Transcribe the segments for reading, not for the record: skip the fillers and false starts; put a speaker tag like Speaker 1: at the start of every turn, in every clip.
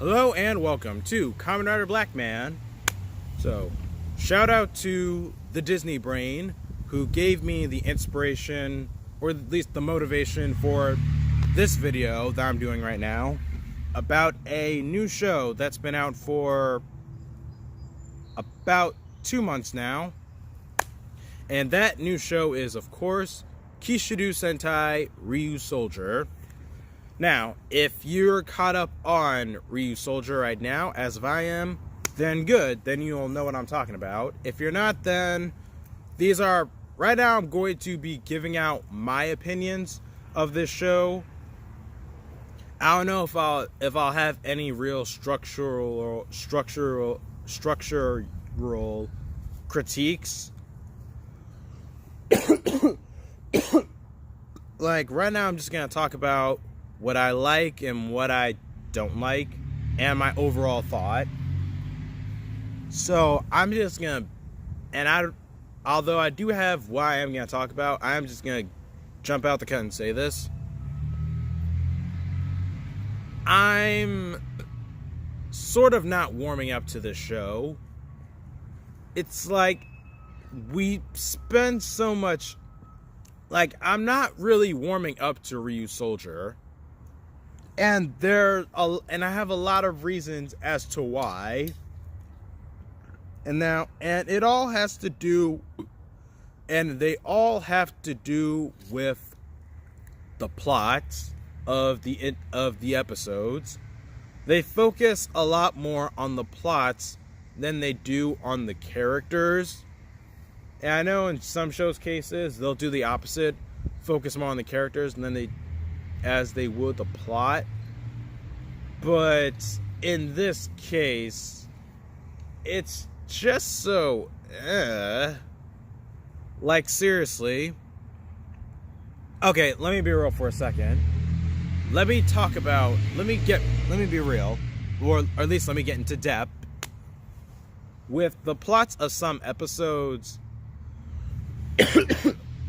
Speaker 1: Hello and welcome to KamenRider Blackman. So, shout out to the Disney brain who gave me the inspiration, or at least the motivation for this video that I'm doing right now about a new show that's been out for about 2 months now. And that new show is, of course, Kishido Sentai Ryusoulger. Now, if you're caught up on Ryusoulger right now, as if I am, then good, then you'll know what I'm talking about. If you're not, then these are, right now I'm going to be giving out my opinions of this show. I don't know if I'll have any real structural critiques. Like, right now I'm just going to talk about what I like and what I don't like, and my overall thought. So I'm just gonna, although I do have what I am gonna talk about, I'm just gonna jump out the cut and say this. I'm sort of not warming up to this show. It's like we spend so much, like, I'm not really warming up to Ryusoulger. And I have a lot of reasons as to why. And they all have to do with the plots of the episodes. They focus a lot more on the plots than they do on the characters. And I know in some shows' cases they'll do the opposite, focus more on the characters and then as they would the plot. But in this case, it's just so like, seriously. Okay, let me be real for a second. Let me be real, or at least let me get into depth with the plots of some episodes.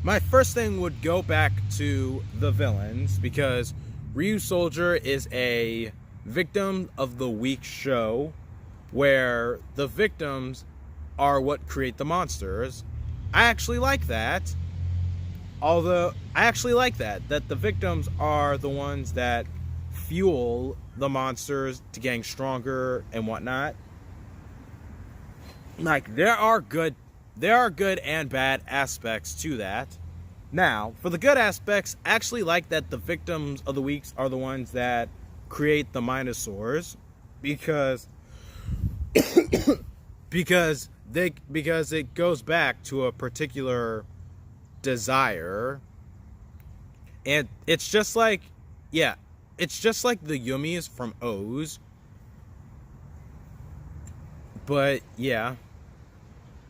Speaker 1: My first thing would go back to the villains, because Ryusoulger is a victim of the week show where the victims are what create the monsters. I actually like that. That the victims are the ones that fuel the monsters to getting stronger and whatnot. Like, there are good and bad aspects to that. Now, for the good aspects, I actually like that the victims of the weeks are the ones that create the Megazors, because it goes back to a particular desire. And it's just like the Yumis from O's. But yeah.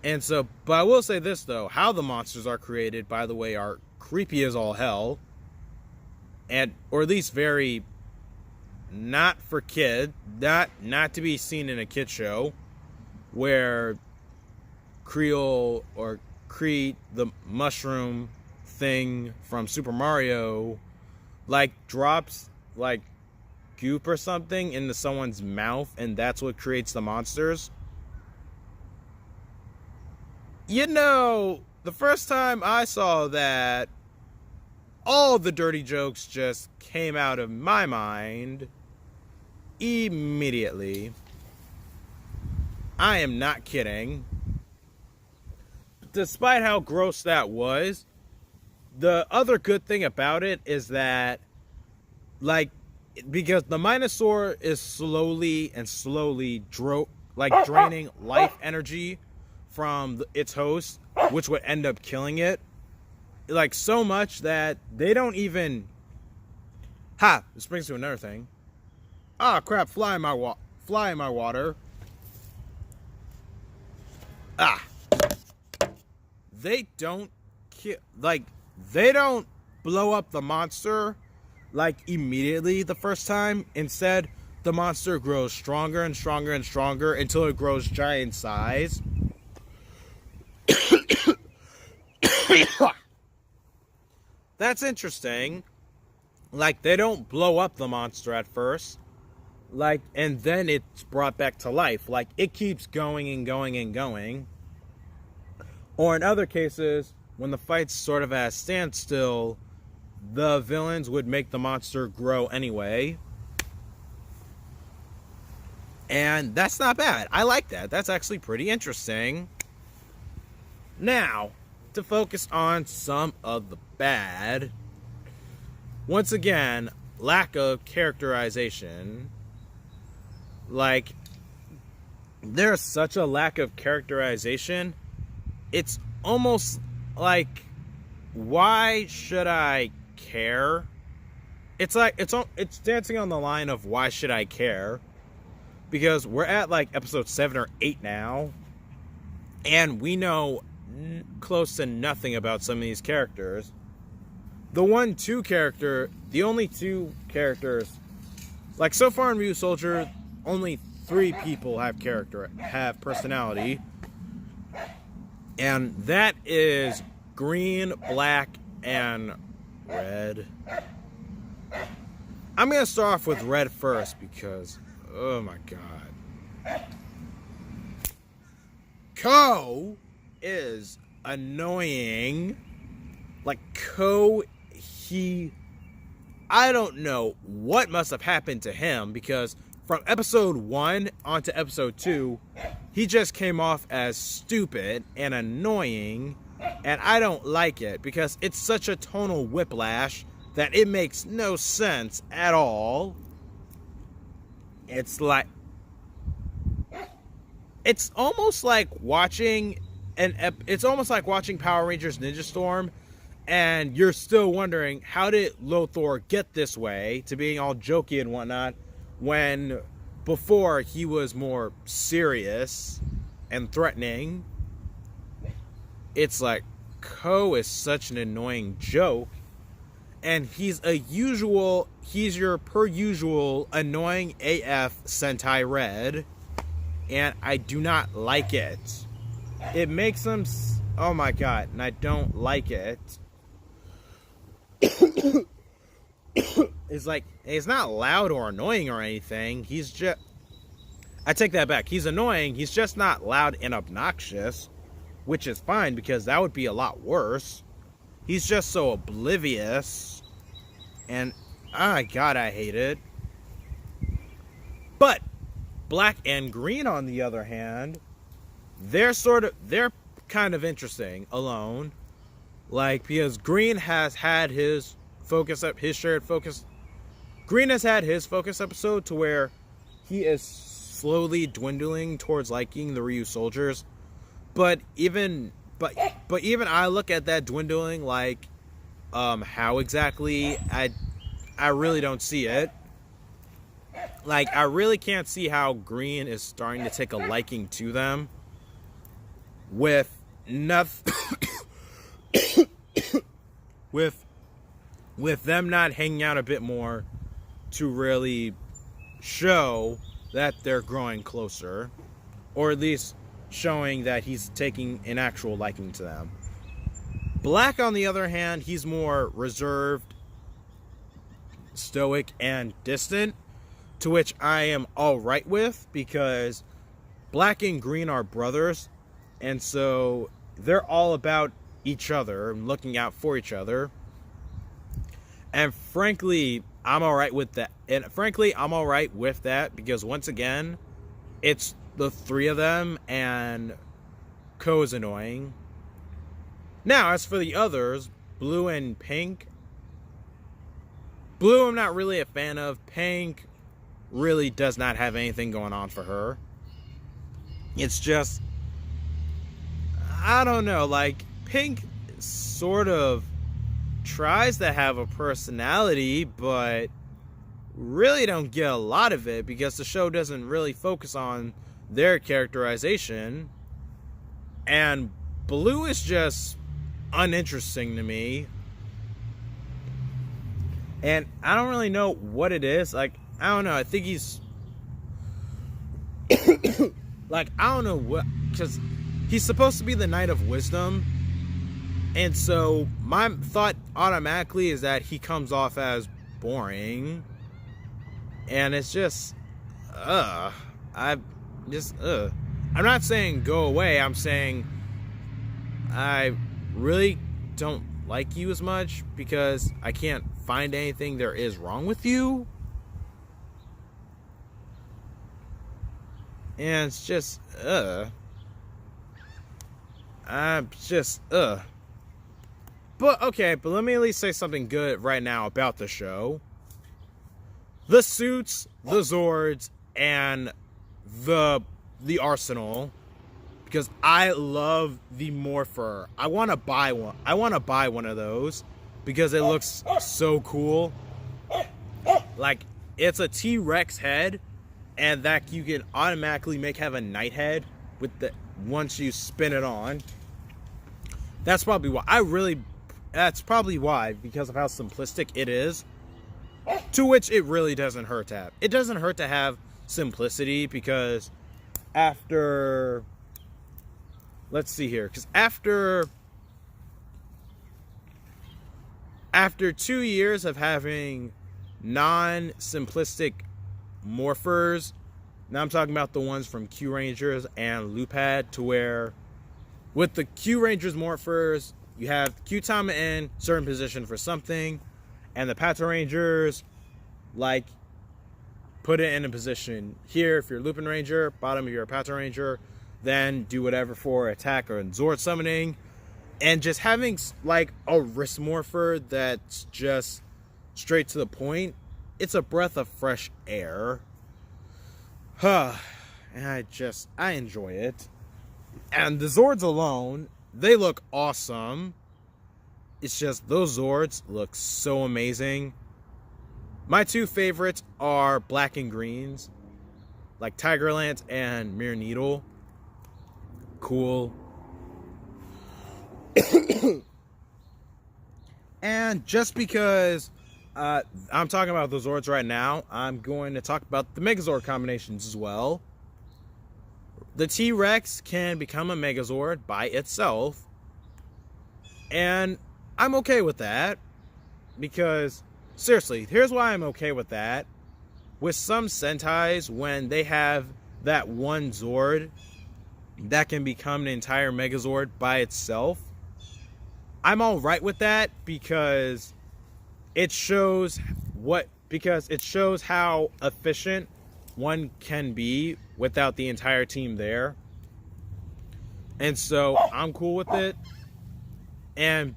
Speaker 1: And so, but I will say this though, how the monsters are created, by the way, are creepy as all hell. Or at least very not for kid, not to be seen in a kid show, where Creole or Crete, the mushroom thing from Super Mario, like, drops like goop or something into someone's mouth, and that's what creates the monsters. You know, the first time I saw that, all the dirty jokes just came out of my mind immediately. I am not kidding. Despite how gross that was, the other good thing about it is that, like, because the Minosaur is slowly draining life energy from its host, which would end up killing it. Like, so much that they don't even... This brings to another thing. Ah, crap, fly in my water. They don't they don't blow up the monster, like, immediately the first time. Instead, the monster grows stronger and stronger and stronger until it grows giant size. That's interesting. Like, they don't blow up the monster at first. Like, and then it's brought back to life. Like, it keeps going and going and going. Or in other cases, when the fight's sort of at a standstill, the villains would make the monster grow anyway. And that's not bad. I like that. That's actually pretty interesting. Now, to focus on some of the bad. Once again, lack of characterization. Like, there's such a lack of characterization. It's almost like, why should I care? It's like, it's dancing on the line of why should I care? Because we're at like episode 7 or 8 now, and we know close to nothing about some of these characters. The only two characters, like so far in Ryusoulger, only 3 people have personality. And that is green, black, and red. I'm going to start off with red first because, oh my god. Ko is annoying. Like, I don't know what must have happened to him, because from episode 1 onto episode 2, he just came off as stupid and annoying, and I don't like it because it's such a tonal whiplash that it makes no sense at all. It's like, it's almost like watching Power Rangers Ninja Storm, and you're still wondering, how did Lothar get this way to being all jokey and whatnot, when before he was more serious and threatening. It's like, Ko is such an annoying joke, and he's your per usual annoying AF Sentai Red, and I do not like it. It makes him, oh my god, and I don't like it. It's like, he's not loud or annoying or anything. He's just, I take that back. He's annoying. He's just not loud and obnoxious, which is fine because that would be a lot worse. He's just so oblivious, and oh god, I hate it. But black and green, on the other hand, they're kind of interesting alone. Like, because green has had his shared focus. Green has had his focus episode to where he is slowly dwindling towards liking the Ryusoulgers. But even I look at that dwindling like, how exactly? I really don't see it. Like, I really can't see how green is starting to take a liking to them with nothing. with them not hanging out a bit more to really show that they're growing closer, or at least showing that he's taking an actual liking to them. Black, on the other hand, he's more reserved, stoic, and distant, to which I am alright with, because black and green are brothers, and so they're all about each other and looking out for each other. And frankly, I'm alright with that. Because once again, it's the 3 of them, and Ko is annoying. Now, as for the others, blue and pink. Blue, I'm not really a fan of. Pink really does not have anything going on for her. It's just, I don't know, like, Pink sort of tries to have a personality, but really don't get a lot of it because the show doesn't really focus on their characterization. And Blue is just uninteresting to me. And I don't really know what it is. Like, I don't know. I think he's like, I don't know what, because he's supposed to be the Knight of Wisdom. And so my thought automatically is that he comes off as boring. And it's just, I just, I'm not saying go away. I'm saying I really don't like you as much because I can't find anything there is wrong with you. And it's just, I'm just, But, okay, but let me at least say something good right now about the show. The suits, the Zords, and the arsenal. Because I love the Morpher. I want to buy one. I want to buy one of those. Because it looks so cool. Like, it's a T-Rex head. And that you can automatically have a knight head with the once you spin it on. That's probably why that's probably why, because of how simplistic it is. To which it really doesn't hurt to have. It doesn't hurt to have simplicity because after, let's see here, because after 2 years of having non-simplistic Morphers, now I'm talking about the ones from Q Rangers and Loopad, to where with the Q Rangers Morphers, you have Q Tama in certain position for something, and the Pato Rangers, like, put it in a position here if you're Lupin Ranger, bottom if you're a Pato Ranger, then do whatever for attack or Zord summoning, and just having, like, a wrist Morpher that's just straight to the point, it's a breath of fresh air. And I enjoy it. And the Zords alone, they look awesome. It's just, those Zords look so amazing. My two favorites are black and greens, like Tiger Lance and Mirror Needle. Cool. And just because I'm talking about the Zords right now, I'm going to talk about the Megazord combinations as well. The T-Rex can become a Megazord by itself. And I'm okay with that. Because, seriously, here's why I'm okay with that. With some Sentais, when they have that one Zord that can become an entire Megazord by itself, I'm alright with that because it shows how efficient one can be without the entire team there. And so I'm cool with it. And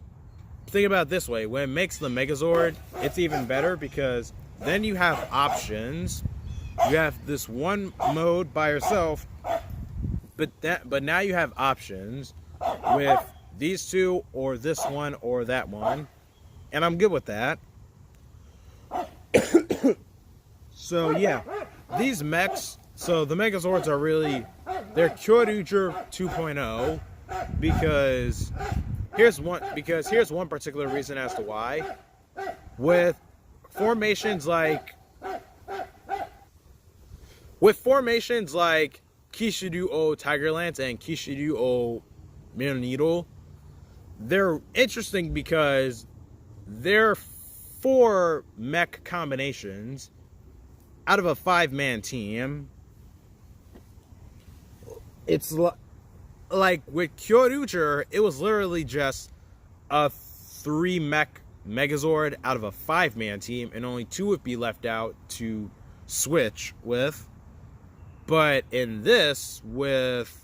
Speaker 1: think about it this way, when it makes the Megazord, it's even better because then you have options. You have this one mode by yourself, but now you have options with these two or this one or that one. And I'm good with that. So yeah, these mechs, so the Megazords are really, they're KamenRider 2.0 because here's one particular reason as to why. With formations like Kishidu O Tiger Lance and Kishidu O Mirror Needle, they're interesting because they're 4 mech combinations out of a 5-man team. It's like with KamenRider, it was literally just a 3 mech Megazord out of a 5-man team, and only 2 would be left out to switch with. But in this, with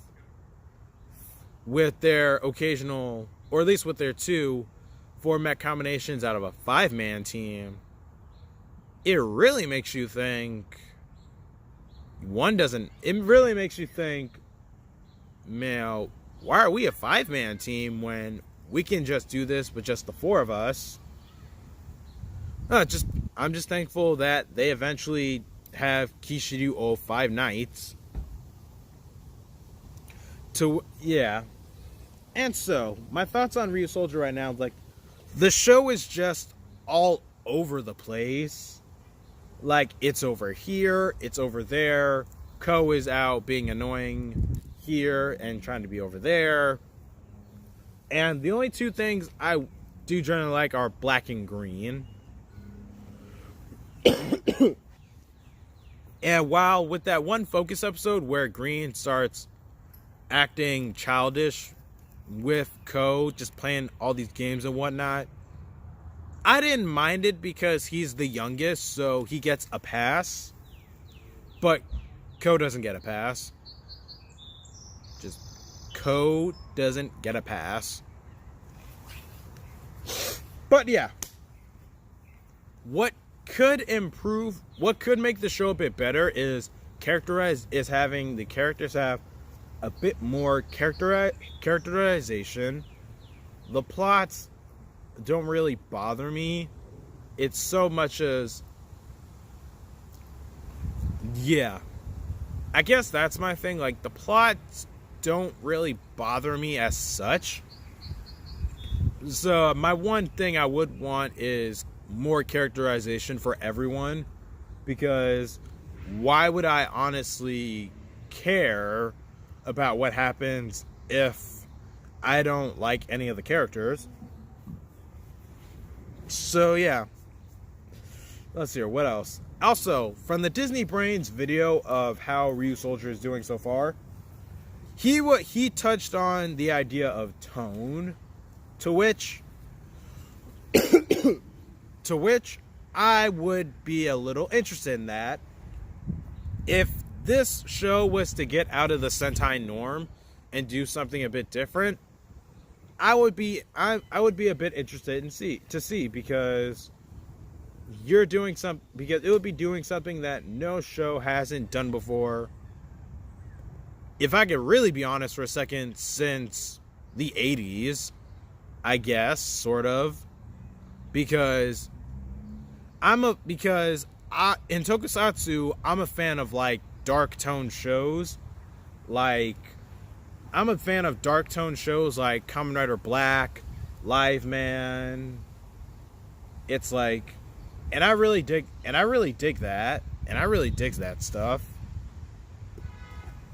Speaker 1: their occasional, or at least with their 2 4-mech combinations out of a 5-man team, it really makes you think. It really makes you think, man, why are we a 5-man team when we can just do this with just the 4 of us? I'm just thankful that they eventually have Kishidu O 5 Knights. And so, my thoughts on Ryusoulger right now, like, the show is just all over the place. Like, it's over here, it's over there. Ko is out being annoying here and trying to be over there. And the only 2 things I do generally like are black and green. And while with that one focus episode where Green starts acting childish with Ko, just playing all these games and whatnot, I didn't mind it because he's the youngest, so he gets a pass. But Ko doesn't get a pass. Just Ko doesn't get a pass. But yeah. What could improve, what could make the show a bit better is having the characters have a bit more characterization. The plots don't really bother me. It's so much as, yeah, I guess that's my thing. Like, the plots don't really bother me as such. So my one thing I would want is more characterization for everyone, because why would I honestly care about what happens if I don't like any of the characters? So yeah, let's see here, what else? Also, from the Disney Brains video of how Ryusoulger is doing so far, he touched on the idea of tone, to which I would be a little interested in that. If this show was to get out of the Sentai norm and do something a bit different, I would be a bit interested to see because it would be doing something that no show hasn't done before. If I could really be honest for a second, since the 80s, I guess, sort of, because in Tokusatsu, I'm a fan of like dark tone shows. Like, I'm a fan of dark tone shows like KamenRider Black, Live Man. It's like, and I really dig that, and I really dig that stuff.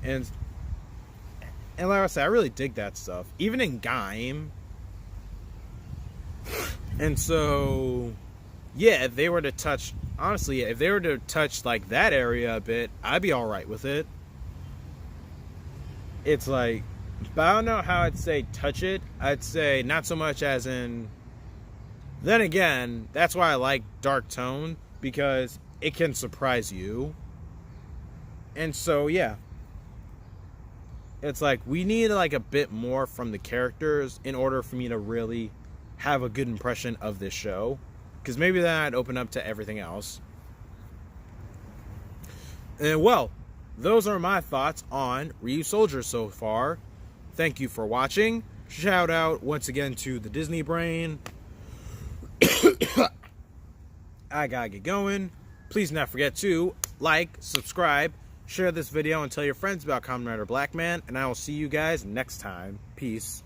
Speaker 1: And like I said, I really dig that stuff, even in Gaim. And so, yeah, if they were to touch like that area a bit, I'd be alright with it. It's like, but I don't know how I'd say touch it. I'd say not so much as in, then again, that's why I like dark tone, because it can surprise you. And so, yeah. It's like, we need like a bit more from the characters in order for me to really have a good impression of this show. Because maybe then I'd open up to everything else. And well, those are my thoughts on Ryusoulger so far. Thank you for watching. Shout out once again to the Disney Brain. I gotta get going. Please not forget to like, subscribe, share this video, and tell your friends about KamenRider Blackman. And I will see you guys next time. Peace.